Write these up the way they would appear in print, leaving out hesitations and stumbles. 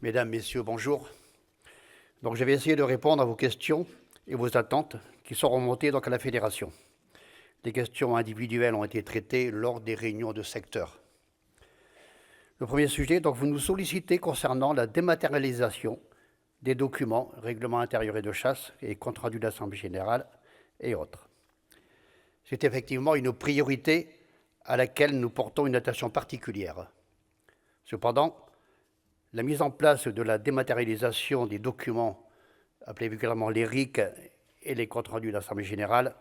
Mesdames, Messieurs, bonjour. Donc, je vais essayer de répondre à vos questions et vos attentes qui sont remontées à la Fédération. Des questions individuelles ont été traitées lors des réunions de secteur. Le premier sujet, donc, vous nous sollicitez concernant la dématérialisation des documents, règlements intérieurs et de chasse et compte rendu d'Assemblée générale et autres. C'est effectivement une priorité à laquelle nous portons une attention particulière. Cependant, la mise en place de la dématérialisation des documents, appelés vulgairement les RIC et les comptes rendus d'Assemblée générale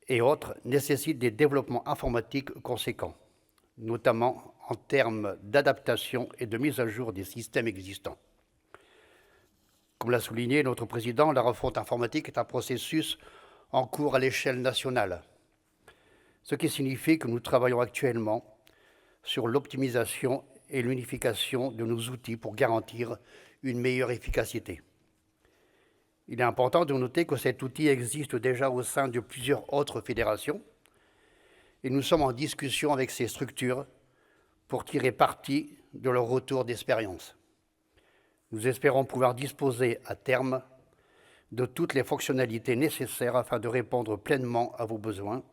et autres, nécessite des développements informatiques conséquents, notamment en termes d'adaptation et de mise à jour des systèmes existants. Comme l'a souligné notre président, la refonte informatique est un processus en cours à l'échelle nationale, ce qui signifie que nous travaillons actuellement sur l'optimisation et l'unification de nos outils pour garantir une meilleure efficacité. Il est important de noter que cet outil existe déjà au sein de plusieurs autres fédérations et nous sommes en discussion avec ces structures pour tirer parti de leur retour d'expérience. Nous espérons pouvoir disposer à terme de toutes les fonctionnalités nécessaires afin de répondre pleinement à vos besoins,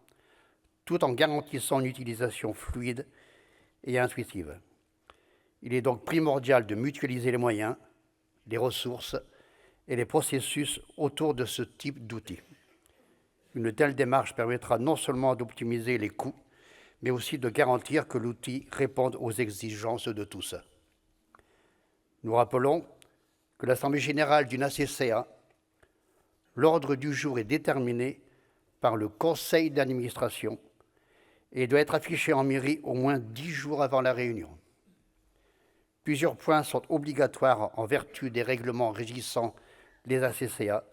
tout en garantissant une utilisation fluide et intuitive. Il est donc primordial de mutualiser les moyens, les ressources et les processus autour de ce type d'outils. Une telle démarche permettra non seulement d'optimiser les coûts, mais aussi de garantir que l'outil réponde aux exigences de tous. Nous rappelons que l'Assemblée générale d'une ACCA, l'ordre du jour est déterminé par le conseil d'administration et doit être affiché en mairie au moins 10 jours avant la réunion. Plusieurs points sont obligatoires en vertu des règlements régissant les ACCA.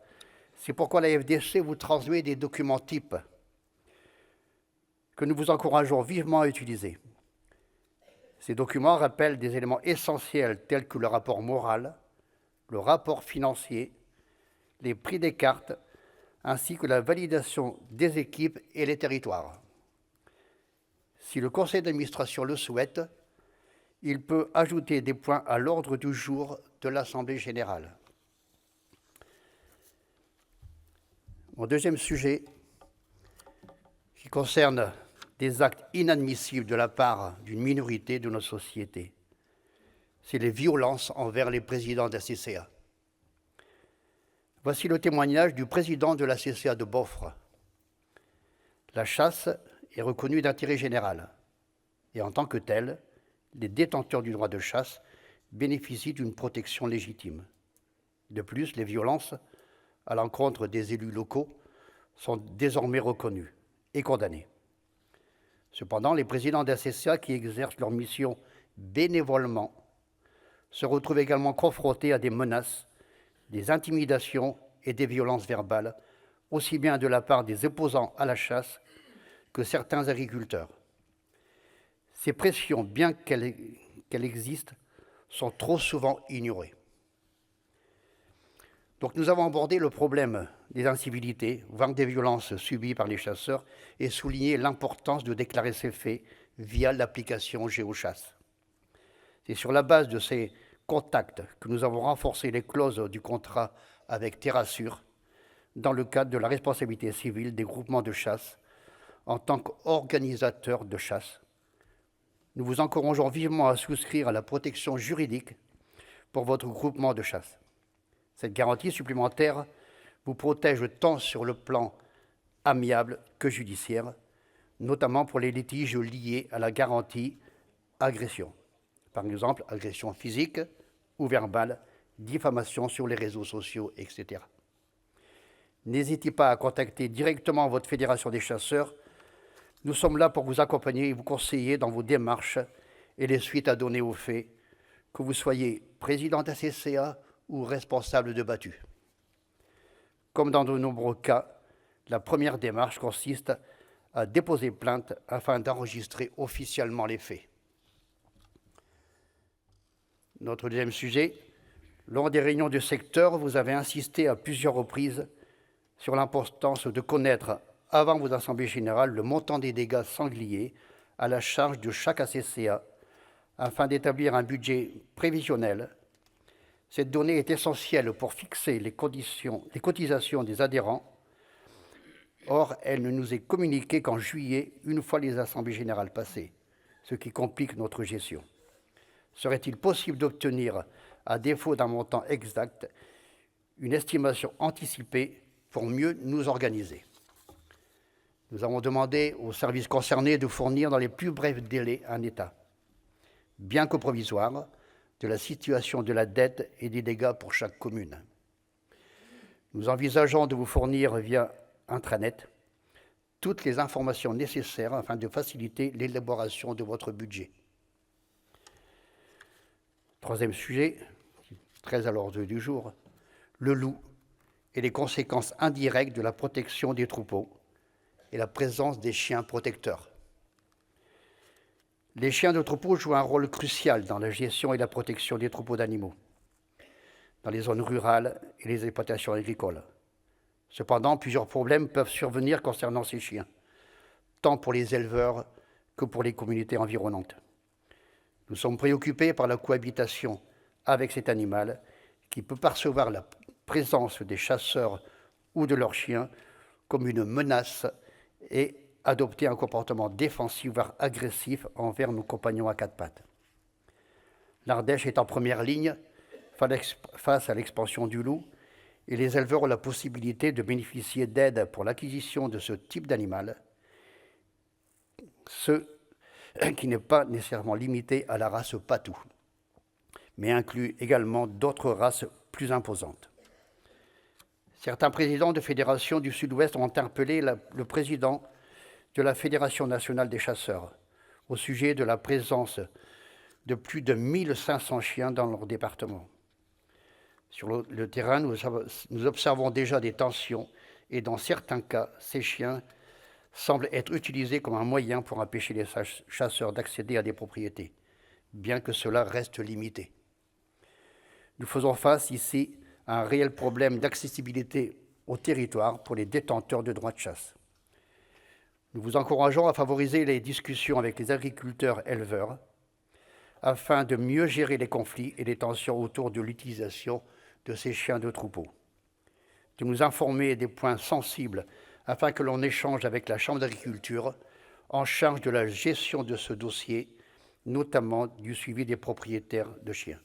C'est pourquoi la FDC vous transmet des documents types que nous vous encourageons vivement à utiliser. Ces documents rappellent des éléments essentiels tels que le rapport moral, le rapport financier, les prix des cartes, ainsi que la validation des équipes et les territoires. Si le conseil d'administration le souhaite, il peut ajouter des points à l'ordre du jour de l'Assemblée générale. Mon deuxième sujet, qui concerne des actes inadmissibles de la part d'une minorité de notre société, c'est les violences envers les présidents de la CCA. Voici le témoignage du président de la CCA de Boffre. La chasse est reconnue d'intérêt général et en tant que telle, les détenteurs du droit de chasse bénéficient d'une protection légitime. De plus, les violences à l'encontre des élus locaux sont désormais reconnues et condamnées. Cependant, les présidents d'ACCA qui exercent leur mission bénévolement se retrouvent également confrontés à des menaces, des intimidations et des violences verbales, aussi bien de la part des opposants à la chasse que certains agriculteurs. Ces pressions, bien qu'elles existent, sont trop souvent ignorées. Donc nous avons abordé le problème des incivilités, voire des violences subies par les chasseurs et souligné l'importance de déclarer ces faits via l'application GeoChasse. C'est sur la base de ces contacts que nous avons renforcé les clauses du contrat avec TerraSure dans le cadre de la responsabilité civile des groupements de chasse en tant qu'organisateurs de chasse. Nous vous encourageons vivement à souscrire à la protection juridique pour votre groupement de chasse. Cette garantie supplémentaire vous protège tant sur le plan amiable que judiciaire, notamment pour les litiges liés à la garantie agression. Par exemple, agression physique ou verbale, diffamation sur les réseaux sociaux, etc. N'hésitez pas à contacter directement votre fédération des chasseurs. Nous sommes là pour vous accompagner et vous conseiller dans vos démarches et les suites à donner aux faits, que vous soyez président d'ACCA ou responsable de battu. Comme dans de nombreux cas, la première démarche consiste à déposer plainte afin d'enregistrer officiellement les faits. Notre deuxième sujet, lors des réunions du secteur, vous avez insisté à plusieurs reprises sur l'importance de connaître avant vos assemblées générales le montant des dégâts sangliers à la charge de chaque ACCA afin d'établir un budget prévisionnel Cette donnée est essentielle pour fixer les cotisations des adhérents. Or, elle ne nous est communiquée qu'en juillet, une fois les assemblées générales passées, ce qui complique notre gestion. Serait-il possible d'obtenir, à défaut d'un montant exact, une estimation anticipée pour mieux nous organiser? Nous avons demandé aux services concernés de fournir dans les plus brefs délais un état, bien que provisoire, de la situation de la dette et des dégâts pour chaque commune. Nous envisageons de vous fournir via intranet toutes les informations nécessaires afin de faciliter l'élaboration de votre budget. Troisième sujet, très à l'ordre du jour, le loup et les conséquences indirectes de la protection des troupeaux et la présence des chiens protecteurs. Les chiens de troupeau jouent un rôle crucial dans la gestion et la protection des troupeaux d'animaux, dans les zones rurales et les exploitations agricoles. Cependant, plusieurs problèmes peuvent survenir concernant ces chiens, tant pour les éleveurs que pour les communautés environnantes. Nous sommes préoccupés par la cohabitation avec cet animal qui peut percevoir la présence des chasseurs ou de leurs chiens comme une menace et adopter un comportement défensif voire agressif envers nos compagnons à quatre pattes. L'Ardèche est en première ligne face à l'expansion du loup et les éleveurs ont la possibilité de bénéficier d'aide pour l'acquisition de ce type d'animal, ce qui n'est pas nécessairement limité à la race patou, mais inclut également d'autres races plus imposantes. Certains présidents de fédérations du Sud-Ouest ont interpellé le président de la Fédération nationale des chasseurs au sujet de la présence de plus de 1500 chiens dans leur département. Sur le terrain, nous observons déjà des tensions et dans certains cas, ces chiens semblent être utilisés comme un moyen pour empêcher les chasseurs d'accéder à des propriétés, bien que cela reste limité. Nous faisons face ici à un réel problème d'accessibilité au territoire pour les détenteurs de droits de chasse. Nous vous encourageons à favoriser les discussions avec les agriculteurs-éleveurs afin de mieux gérer les conflits et les tensions autour de l'utilisation de ces chiens de troupeau, de nous informer des points sensibles afin que l'on échange avec la Chambre d'agriculture en charge de la gestion de ce dossier, notamment du suivi des propriétaires de chiens.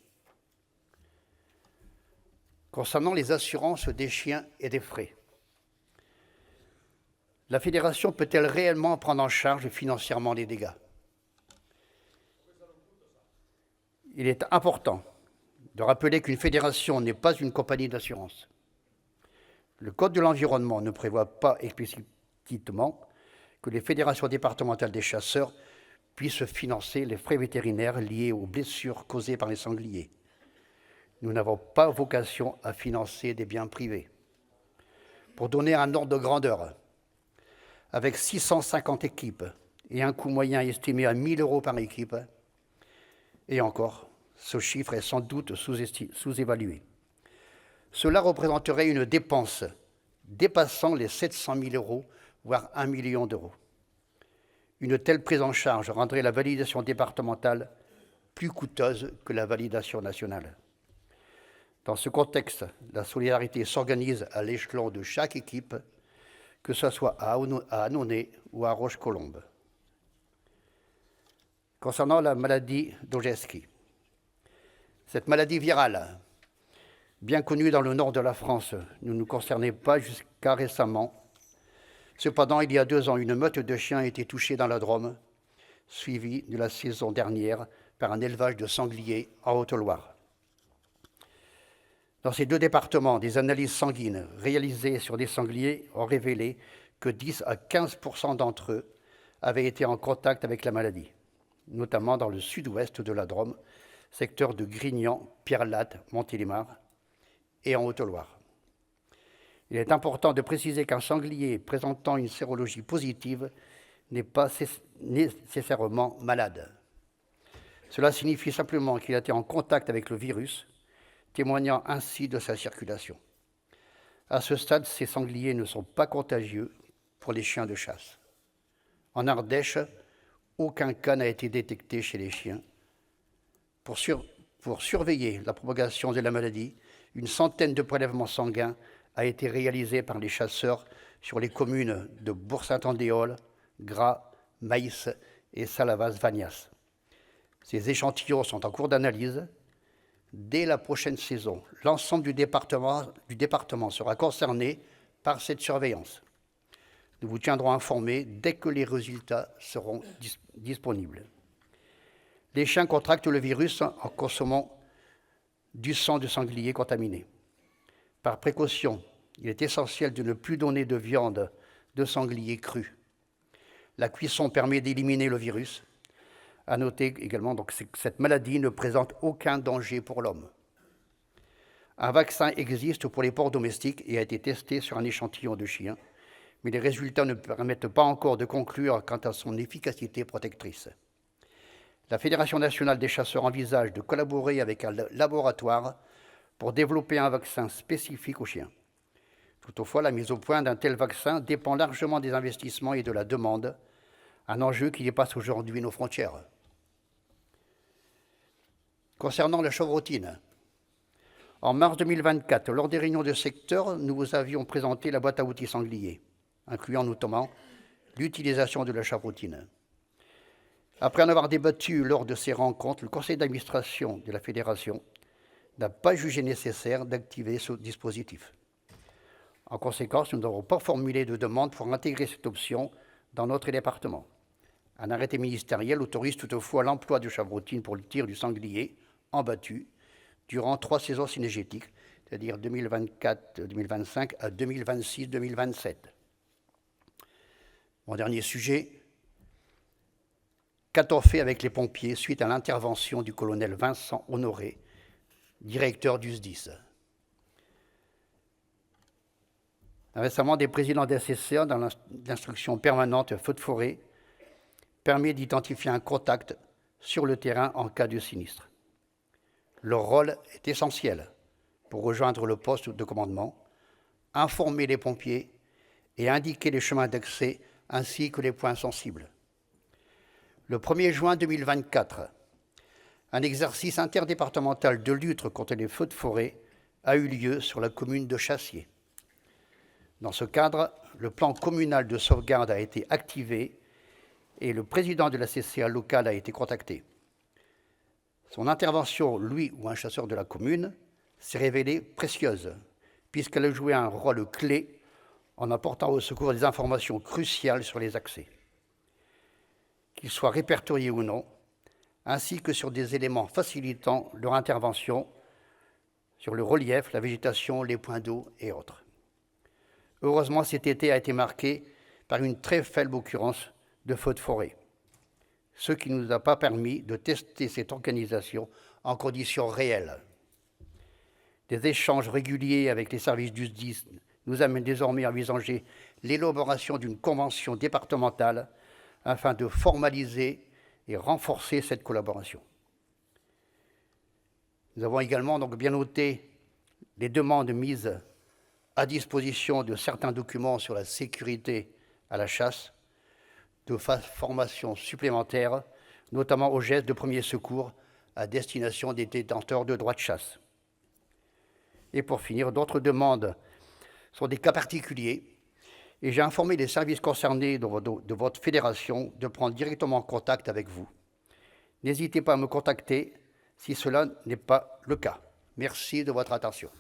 Concernant les assurances des chiens et des frais, la fédération peut-elle réellement prendre en charge financièrement les dégâts? Il est important de rappeler qu'une fédération n'est pas une compagnie d'assurance. Le Code de l'environnement ne prévoit pas explicitement que les fédérations départementales des chasseurs puissent financer les frais vétérinaires liés aux blessures causées par les sangliers. Nous n'avons pas vocation à financer des biens privés. Pour donner un ordre de grandeur, avec 650 équipes et un coût moyen estimé à 1 000 € par équipe, et encore, ce chiffre est sans doute sous-évalué. Cela représenterait une dépense dépassant les 700 000 €, voire 1 million d'euros. Une telle prise en charge rendrait la validation départementale plus coûteuse que la validation nationale. Dans ce contexte, la solidarité s'organise à l'échelon de chaque équipe, que ce soit à Annonay ou à Roche-Colombe. Concernant la maladie d'Ojeski, cette maladie virale, bien connue dans le nord de la France, ne nous concernait pas jusqu'à récemment. Cependant, il y a 2 ans, une meute de chiens a été touchée dans la Drôme, suivie de la saison dernière par un élevage de sangliers en Haute-Loire. Dans ces 2 départements, des analyses sanguines réalisées sur des sangliers ont révélé que 10 à 15% d'entre eux avaient été en contact avec la maladie, notamment dans le sud-ouest de la Drôme, secteur de Grignan, Pierrelatte, Montélimar et en Haute-Loire. Il est important de préciser qu'un sanglier présentant une sérologie positive n'est pas nécessairement malade. Cela signifie simplement qu'il a été en contact avec le virus, témoignant ainsi de sa circulation. À ce stade, ces sangliers ne sont pas contagieux pour les chiens de chasse. En Ardèche, aucun cas n'a été détecté chez les chiens. Pour surveiller la propagation de la maladie, une centaine de prélèvements sanguins a été réalisée par les chasseurs sur les communes de Bourg-Saint-Andéol, Gras, Maïs et Salavas-Vanias. Ces échantillons sont en cours d'analyse. Dès la prochaine saison, l'ensemble du département sera concerné par cette surveillance. Nous vous tiendrons informés dès que les résultats seront disponibles. Les chiens contractent le virus en consommant du sang de sanglier contaminé. Par précaution, il est essentiel de ne plus donner de viande de sanglier cru. La cuisson permet d'éliminer le virus. À noter également que cette maladie ne présente aucun danger pour l'homme. Un vaccin existe pour les porcs domestiques et a été testé sur un échantillon de chiens, mais les résultats ne permettent pas encore de conclure quant à son efficacité protectrice. La Fédération nationale des chasseurs envisage de collaborer avec un laboratoire pour développer un vaccin spécifique aux chiens. Toutefois, la mise au point d'un tel vaccin dépend largement des investissements et de la demande, un enjeu qui dépasse aujourd'hui nos frontières. Concernant la chevrotine, en mars 2024, lors des réunions de secteur, nous vous avions présenté la boîte à outils sanglier, incluant notamment l'utilisation de la chevrotine. Après en avoir débattu lors de ces rencontres, le conseil d'administration de la fédération n'a pas jugé nécessaire d'activer ce dispositif. En conséquence, nous n'avons pas formulé de demande pour intégrer cette option dans notre département. Un arrêté ministériel autorise toutefois l'emploi de chevrotine pour le tir du sanglier en battu durant 3 saisons cynégétiques, c'est-à-dire 2024-2025 à 2026-2027. Mon dernier sujet, qu'a-t-on fait avec les pompiers suite à l'intervention du colonel Vincent Honoré, directeur du SDIS? Récemment, des présidents d'SCCA dans l'instruction permanente feu de forêt permet d'identifier un contact sur le terrain en cas de sinistre. Leur rôle est essentiel pour rejoindre le poste de commandement, informer les pompiers et indiquer les chemins d'accès ainsi que les points sensibles. Le 1er juin 2024, un exercice interdépartemental de lutte contre les feux de forêt a eu lieu sur la commune de Chassier. Dans ce cadre, le plan communal de sauvegarde a été activé et le président de la CCA locale a été contacté. Son intervention, lui ou un chasseur de la commune, s'est révélée précieuse, puisqu'elle a joué un rôle clé en apportant au secours des informations cruciales sur les accès, qu'ils soient répertoriés ou non, ainsi que sur des éléments facilitant leur intervention sur le relief, la végétation, les points d'eau et autres. Heureusement, cet été a été marqué par une très faible occurrence de feux de forêt, ce qui ne nous a pas permis de tester cette organisation en conditions réelles. Des échanges réguliers avec les services du SDIS nous amènent désormais à envisager l'élaboration d'une convention départementale afin de formaliser et renforcer cette collaboration. Nous avons également donc bien noté les demandes mises à disposition de certains documents sur la sécurité à la chasse, de formations supplémentaires, notamment aux gestes de premier secours à destination des détenteurs de droits de chasse. Et pour finir, d'autres demandes sont des cas particuliers et j'ai informé les services concernés de votre fédération de prendre directement contact avec vous. N'hésitez pas à me contacter si cela n'est pas le cas. Merci de votre attention.